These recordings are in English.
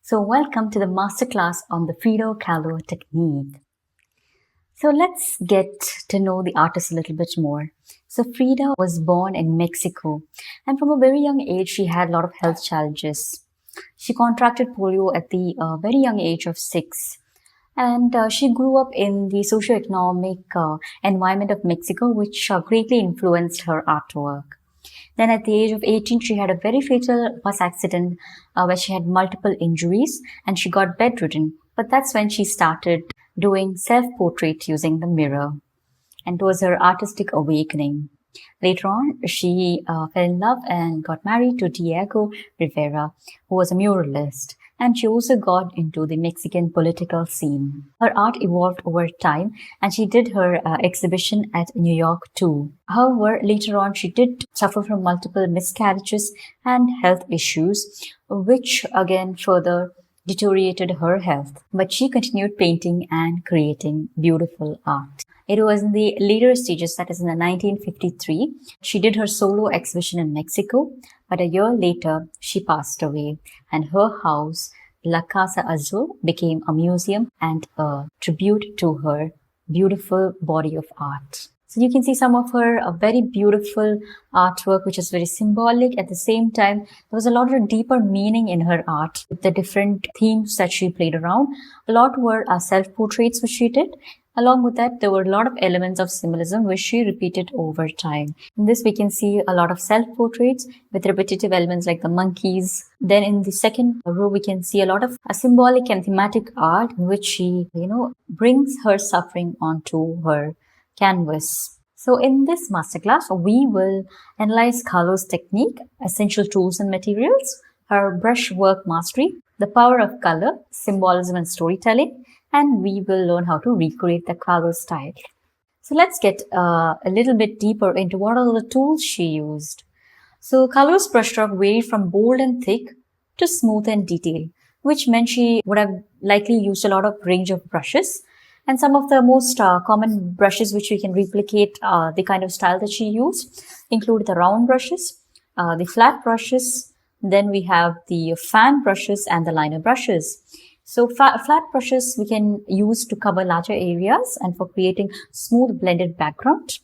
So welcome to the masterclass on the Frida Kahlo technique. So let's get to know the artist a little bit more. So Frida was born in Mexico, and from a very young age she had a lot of health challenges. She contracted polio at the very young age of 6. And she grew up in the socio-economic environment of Mexico, which greatly influenced her artwork. Then at the age of 18, she had a very fatal bus accident where she had multiple injuries and she got bedridden. But that's when she started doing self-portrait using the mirror. And it was her artistic awakening. Later on, she fell in love and got married to Diego Rivera, who was a muralist. And she also got into the Mexican political scene. Her art evolved over time and she did her exhibition at New York too. However, later on she did suffer from multiple miscarriages and health issues, which again further deteriorated her health. But she continued painting and creating beautiful art. It was in the later stages, that is in the 1953, she did her solo exhibition in Mexico, but a year later, she passed away, and her house, La Casa Azul, became a museum and a tribute to her beautiful body of art. So you can see some of her very beautiful artwork, which is very symbolic. At the same time, there was a lot of deeper meaning in her art, with the different themes that she played around. A lot were self-portraits which she did. Along with that, there were a lot of elements of symbolism which she repeated over time. In this, we can see a lot of self-portraits with repetitive elements like the monkeys. Then in the second row, we can see a lot of symbolic and thematic art in which she, brings her suffering onto her canvas. So in this masterclass, we will analyze Kahlo's technique, essential tools and materials, her brushwork mastery, the power of color, symbolism and storytelling, and we will learn how to recreate the Kahlo style. So let's get a little bit deeper into what are the tools she used. So Kahlo's brushstroke varied from bold and thick to smooth and detailed, which meant she would have likely used a lot of range of brushes. And some of the most common brushes which we can replicate the kind of style that she used include the round brushes, the flat brushes, then we have the fan brushes and the liner brushes. So flat brushes we can use to cover larger areas and for creating smooth blended background,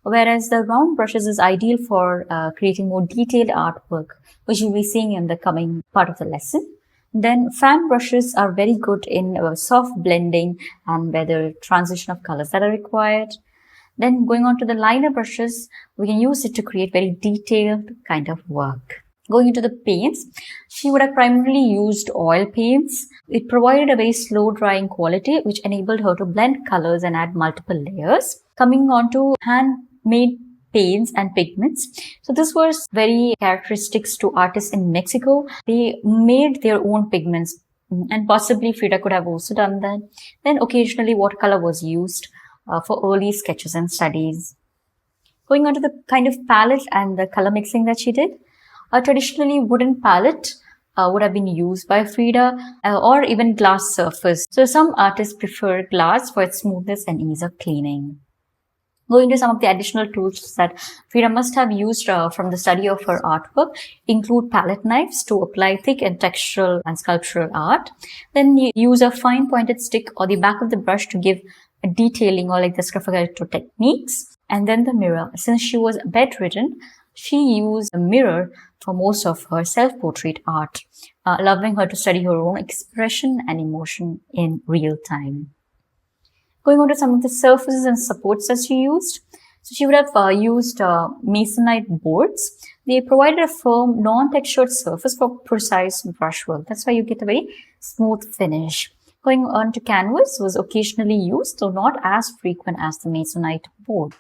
whereas the round brushes is ideal for creating more detailed artwork, which you'll be seeing in the coming part of the lesson. Then fan brushes are very good in soft blending and where the transition of colors that are required. Then going on to the liner brushes, we can use it to create very detailed kind of work. Going into the paints, she would have primarily used oil paints. It provided a very slow drying quality, which enabled her to blend colors and add multiple layers. Coming on to handmade paints and pigments. So this was very characteristics to artists in Mexico. They made their own pigments and possibly Frida could have also done that. Then occasionally watercolor was used for early sketches and studies. Going on to the kind of palette and the color mixing that she did. A traditionally wooden palette would have been used by Frida or even glass surface. So some artists prefer glass for its smoothness and ease of cleaning. Going to some of the additional tools that Frida must have used from the study of her artwork include palette knives to apply thick and textural and sculptural art. Then you use a fine pointed stick or the back of the brush to give a detailing or like the sgraffito techniques. And then the mirror. Since she was bedridden, she used a mirror for most of her self-portrait art, allowing her to study her own expression and emotion in real time. Going on to some of the surfaces and supports that she used. So she would have used masonite boards. They provided a firm, non-textured surface for precise brushwork. That's why you get a very smooth finish. Going on to canvas was occasionally used, though not as frequent as the masonite board.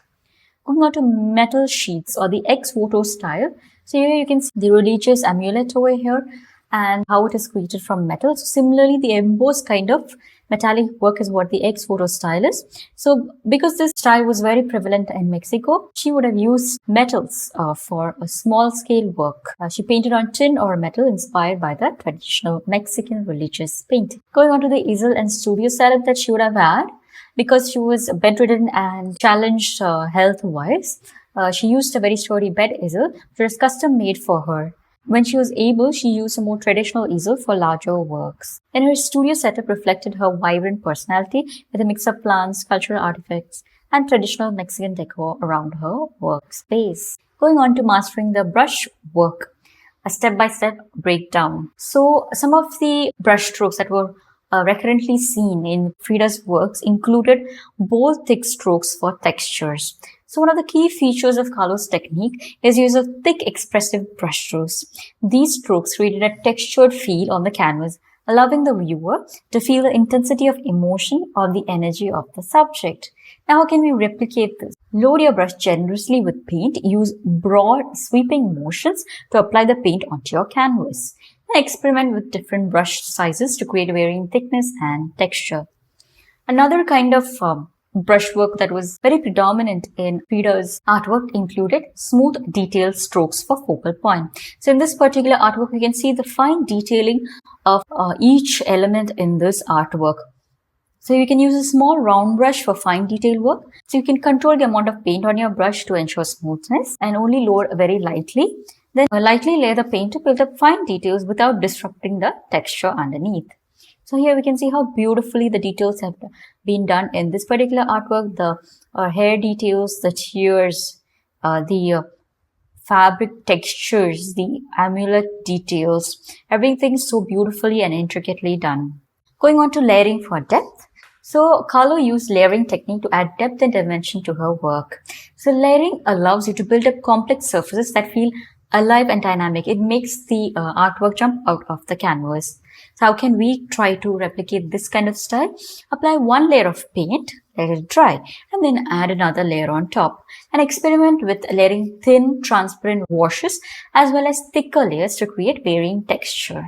Going on to metal sheets or the ex-voto style. So here you can see the religious amulet over here and how it is created from metal. So similarly, the embossed kind of metallic work is what the ex-voto style is. So because this style was very prevalent in Mexico, she would have used metals for a small scale work. She painted on tin or metal inspired by the traditional Mexican religious painting. Going on to the easel and studio setup that she would have had. Because she was bedridden and challenged health-wise, she used a very sturdy bed easel, which was custom made for her. When she was able, she used a more traditional easel for larger works. And her studio setup reflected her vibrant personality with a mix of plants, cultural artifacts, and traditional Mexican decor around her workspace. Going on to mastering the brushwork, a step-by-step breakdown. So some of the brush strokes that were recurrently seen in Frida's works included bold, thick strokes for textures. So one of the key features of Kahlo's technique is use of thick, expressive brush strokes. These strokes created a textured feel on the canvas, allowing the viewer to feel the intensity of emotion or the energy of the subject. Now, how can we replicate this? Load your brush generously with paint. Use broad, sweeping motions to apply the paint onto your canvas. And experiment with different brush sizes to create varying thickness and texture. Another kind of brushwork that was very predominant in Frida's artwork included smooth, detailed strokes for focal point. So in this particular artwork, we can see the fine detailing of each element in this artwork. So you can use a small round brush for fine detail work. So you can control the amount of paint on your brush to ensure smoothness and only load very lightly. Then lightly layer the paint to build up fine details without disrupting the texture underneath. So here we can see how beautifully the details have been done in this particular artwork. The hair details, the tears, the fabric textures, the amulet details, everything so beautifully and intricately done. Going on to layering for depth. So Kahlo used layering technique to add depth and dimension to her work. So layering allows you to build up complex surfaces that feel alive and dynamic. It makes the artwork jump out of the canvas. So how can we try to replicate this kind of style? Apply one layer of paint, let it dry, and then add another layer on top. And experiment with layering thin, transparent washes as well as thicker layers to create varying texture.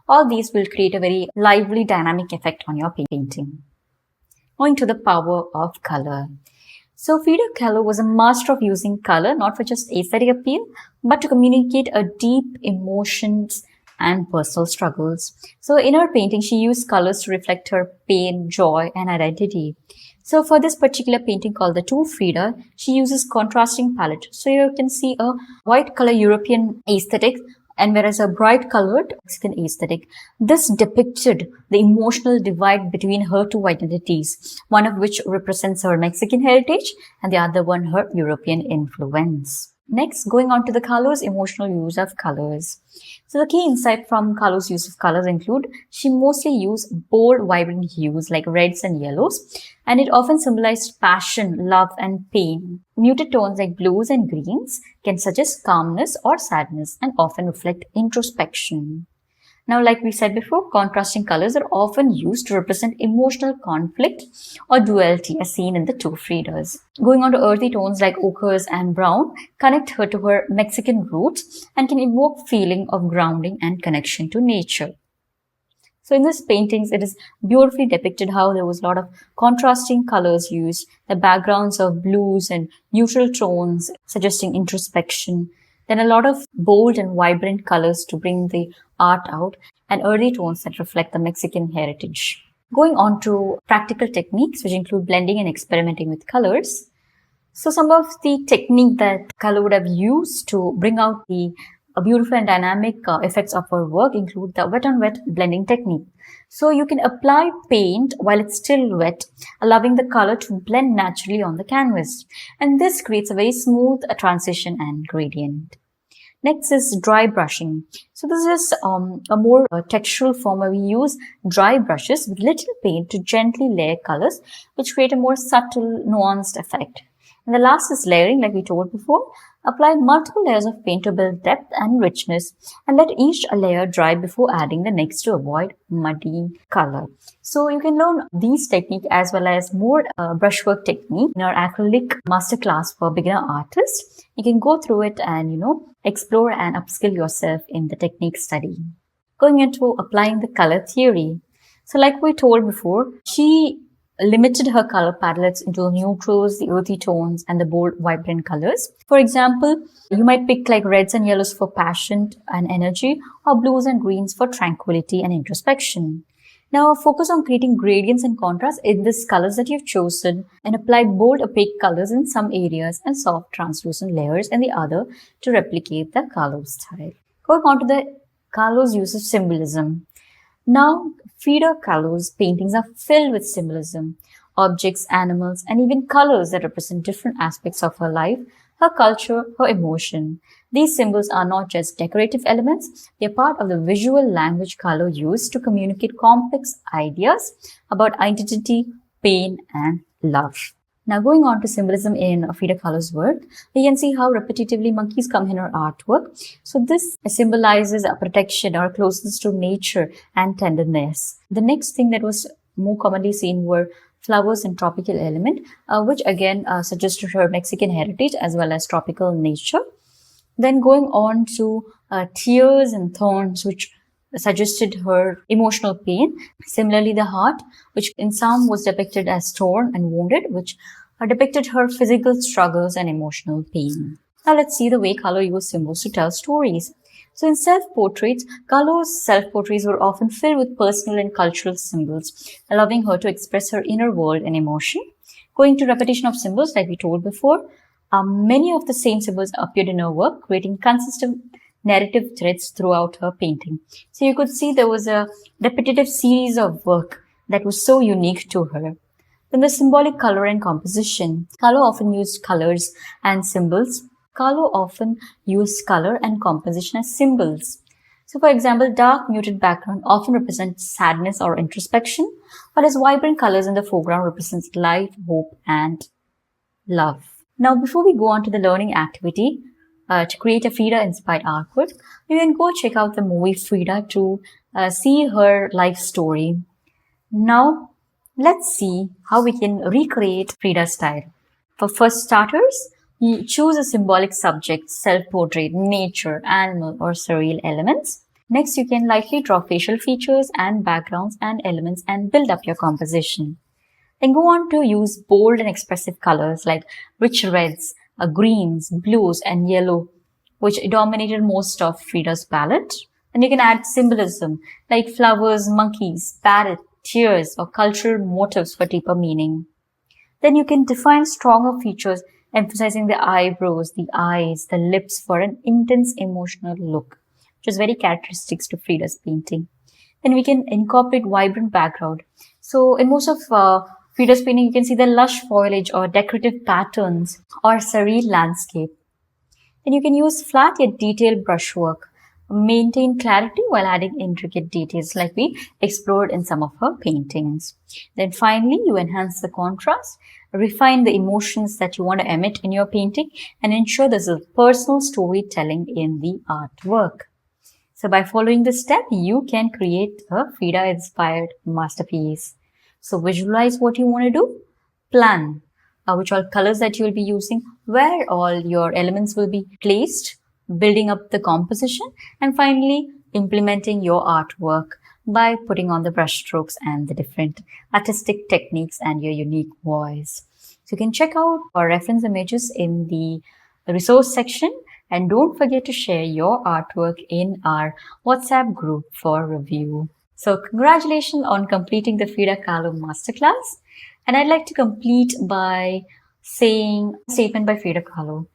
All these will create a very lively, dynamic effect on your painting. Going to the power of color. So Frida Kahlo was a master of using color, not for just aesthetic appeal, but to communicate a deep emotions and personal struggles. So in her painting, she used colors to reflect her pain, joy, and identity. So for this particular painting called The Two Frida, she uses contrasting palette. So you can see a white color European aesthetic and whereas a bright colored Mexican aesthetic. This depicted the emotional divide between her two identities, one of which represents her Mexican heritage and the other one her European influence. Next, going on to the Kahlo's emotional use of colors. So the key insight from Kahlo's use of colors include she mostly used bold, vibrant hues like reds and yellows, and it often symbolized passion, love, and pain. Muted tones like blues and greens can suggest calmness or sadness and often reflect introspection. Now, like we said before, contrasting colors are often used to represent emotional conflict or duality as seen in the two Fridas. Going on to earthy tones like ochres and brown connect her to her Mexican roots and can evoke feeling of grounding and connection to nature. So in these paintings, it is beautifully depicted how there was a lot of contrasting colors used, the backgrounds of blues and neutral tones suggesting introspection, then a lot of bold and vibrant colors to bring the art out, and earthy tones that reflect the Mexican heritage. Going on to practical techniques, which include blending and experimenting with colors. So some of the technique that Kahlo would have used to bring out the beautiful and dynamic effects of her work include the wet on wet blending technique. So you can apply paint while it's still wet, allowing the color to blend naturally on the canvas. And this creates a very smooth transition and gradient. Next is dry brushing. So this is a more textural form where we use dry brushes with little paint to gently layer colors, which create a more subtle, nuanced effect. And the last is layering, like we told before. Apply multiple layers of paint to build depth and richness, and let each layer dry before adding the next to avoid muddy color. So you can learn these techniques as well as more brushwork technique in our acrylic masterclass for beginner artists. You can go through it and explore and upskill yourself in the technique study. Going into applying the color theory. So like we told before, she limited her color palettes into neutrals, the earthy tones, and the bold, vibrant colors. For example, you might pick like reds and yellows for passion and energy, or blues and greens for tranquility and introspection. Now, focus on creating gradients and contrast in these colors that you've chosen, and apply bold, opaque colors in some areas and soft, translucent layers in the other to replicate the color style. Going on to the Kahlo's use of symbolism. Now, Frida Kahlo's paintings are filled with symbolism, objects, animals, and even colors that represent different aspects of her life, her culture, her emotion. These symbols are not just decorative elements, they are part of the visual language Kahlo used to communicate complex ideas about identity, pain, and love. Now, going on to symbolism in Frida Kahlo's work, we can see how repetitively monkeys come in her artwork. So this symbolizes a protection or closeness to nature and tenderness. The next thing that was more commonly seen were flowers and tropical element, which again suggested her Mexican heritage as well as tropical nature. Then going on to tears and thorns, which suggested her emotional pain. Similarly, the heart, which in some was depicted as torn and wounded, which depicted her physical struggles and emotional pain. Now let's see the way Kahlo used symbols to tell stories. So in self-portraits, Kahlo's self-portraits were often filled with personal and cultural symbols, allowing her to express her inner world and emotion. Going to repetition of symbols, like we told before, many of the same symbols appeared in her work, creating consistent narrative threads throughout her painting. So you could see there was a repetitive series of work that was so unique to her. Then the symbolic color and composition. Kahlo often used colors and symbols. Kahlo often used color and composition as symbols. So for example, dark muted background often represents sadness or introspection, whereas vibrant colors in the foreground represents light, hope, and love. Now, before we go on to the learning activity, to create a Frida-inspired artwork, you can go check out the movie Frida to see her life story. Now, let's see how we can recreate Frida's style. For first starters, you choose a symbolic subject, self-portrait, nature, animal, or surreal elements. Next, you can lightly draw facial features and backgrounds and elements and build up your composition. Then go on to use bold and expressive colors like rich reds, greens, blues, and yellow, which dominated most of Frida's palette. And you can add symbolism like flowers, monkeys, parrot, tears, or cultural motifs for deeper meaning. Then you can define stronger features, emphasizing the eyebrows, the eyes, the lips for an intense emotional look, which is very characteristic to Frida's painting. Then we can incorporate vibrant background. So in most of Frida's painting, you can see the lush foliage or decorative patterns or serene landscape. Then you can use flat yet detailed brushwork. Maintain clarity while adding intricate details like we explored in some of her paintings. Then finally, you enhance the contrast, refine the emotions that you want to emit in your painting, and ensure there's a personal storytelling in the artwork. So by following this step, you can create a Frida-inspired masterpiece. So visualize what you want to do, plan which all colors that you will be using, where all your elements will be placed, building up the composition, and finally implementing your artwork by putting on the brush strokes and the different artistic techniques and your unique voice. So you can check out our reference images in the resource section, and don't forget to share your artwork in our WhatsApp group for review. So congratulations on completing the Frida Kahlo Masterclass. And I'd like to complete by saying a statement by Frida Kahlo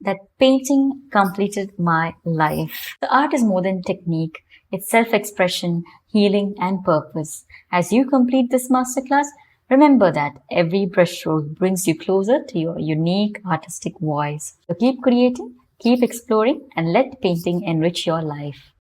that painting completed my life. The art is more than technique. It's self-expression, healing, and purpose. As you complete this masterclass, remember that every brushstroke brings you closer to your unique artistic voice. So keep creating, keep exploring, and let painting enrich your life.